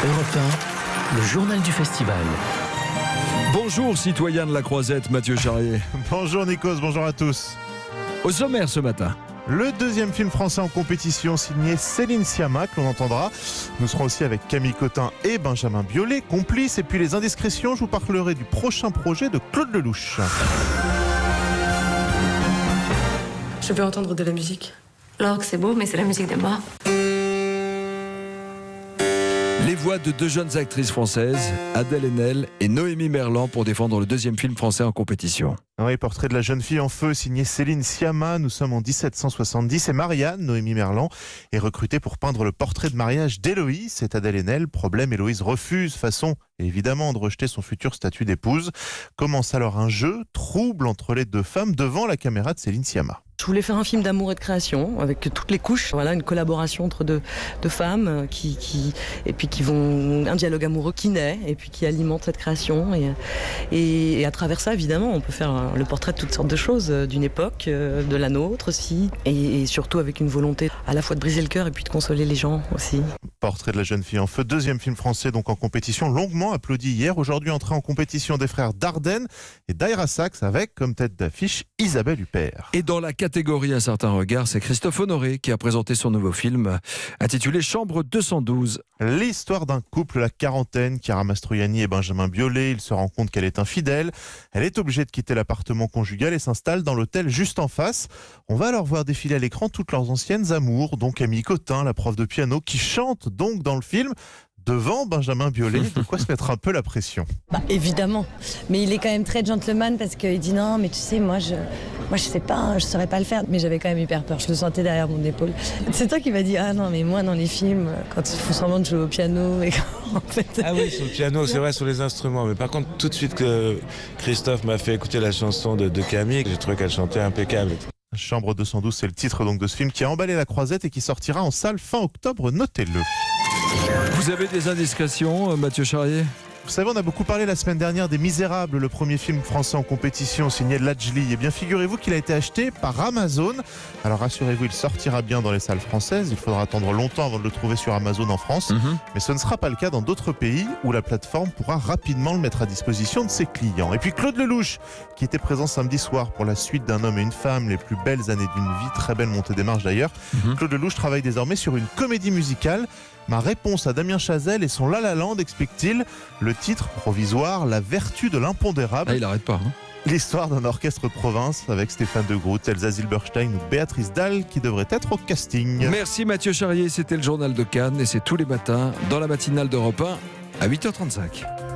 Europe 1, le journal du festival. Bonjour citoyens de la Croisette, Mathieu Charrier. Bonjour Nikos, bonjour à tous. Au sommaire ce matin. Le deuxième film français en compétition signé Céline Sciamma, que l'on entendra. Nous serons aussi avec Camille Cotin et Benjamin Biolay, complices. Et puis les indiscrétions, je vous parlerai du prochain projet de Claude Lelouch. Je veux entendre de la musique. L'orgue, c'est beau, mais c'est la musique des morts. Les voix de deux jeunes actrices françaises, Adèle Haenel et Noémie Merlan, pour défendre le deuxième film français en compétition. Oui, portrait de la jeune fille en feu, signé Céline Sciamma. Nous sommes en 1770 et Marianne, Noémie Merlan, est recrutée pour peindre le portrait de mariage d'Héloïse. C'est Adèle Haenel. Problème, Héloïse refuse, façon évidemment de rejeter son futur statut d'épouse. Commence alors un jeu trouble entre les deux femmes devant la caméra de Céline Sciamma. Je voulais faire un film d'amour et de création avec toutes les couches. Voilà, une collaboration entre deux femmes qui vont un dialogue amoureux qui naît et puis qui alimente cette création. Et à travers ça, évidemment, on peut faire le portrait de toutes sortes de choses, d'une époque, de la nôtre aussi, et surtout avec une volonté à la fois de briser le cœur et puis de consoler les gens aussi. Portrait de la jeune fille en feu, deuxième film français donc en compétition, longuement applaudi hier. Aujourd'hui, entrée en compétition des frères Dardenne et d'Aira Sachs avec comme tête d'affiche Isabelle Huppert. Et dans la catégorie Un certain regard, c'est Christophe Honoré qui a présenté son nouveau film intitulé Chambre 212. L'histoire d'un couple, la quarantaine, Chiara Mastroianni et Benjamin Biolay. Ils se rendent compte qu'elle est infidèle. Elle est obligée de quitter l'appartement conjugal et s'installe dans l'hôtel juste en face. On va alors voir défiler à l'écran toutes leurs anciennes amours, dont Camille Cotin, la prof de piano, qui chante donc dans le film devant Benjamin Biolay. De quoi se mettre un peu la pression. Évidemment, mais il est quand même très gentleman parce qu'il dit non, mais tu sais, moi je sais pas, je saurais pas le faire. Mais j'avais quand même hyper peur, je le sentais derrière mon épaule. C'est toi qui m'as dit ah non, mais moi dans les films, quand ils font semblant de jouer au piano et en fait. Ah oui, sur le piano, c'est vrai, sur les instruments. Mais par contre, tout de suite que Christophe m'a fait écouter la chanson de Camille, j'ai trouvé qu'elle chantait impeccable. Chambre 212, c'est le titre donc de ce film qui a emballé la Croisette et qui sortira en salle fin octobre, notez-le. Vous avez des indiscrétions, Mathieu Charrier ? Vous savez, on a beaucoup parlé la semaine dernière des Misérables, le premier film français en compétition signé Lajli. Eh bien, figurez-vous qu'il a été acheté par Amazon. Alors rassurez-vous, il sortira bien dans les salles françaises. Il faudra attendre longtemps avant de le trouver sur Amazon en France. Mais ce ne sera pas le cas dans d'autres pays où la plateforme pourra rapidement le mettre à disposition de ses clients. Et puis Claude Lelouch, qui était présent samedi soir pour la suite d'Un homme et une femme, les plus belles années d'une vie, très belle montée des marches d'ailleurs. Claude Lelouch travaille désormais sur une comédie musicale. Ma réponse à Damien Chazelle et son La La Land, explique-t-il. Le titre provisoire, La vertu de l'impondérable. Ah, il n'arrête pas. L'histoire d'un orchestre province avec Stéphane de Groot, Elsa Zilberstein ou Béatrice Dalle qui devrait être au casting. Merci Mathieu Charrier, c'était le journal de Cannes et c'est tous les matins dans la matinale d'Europe 1 à 8h35.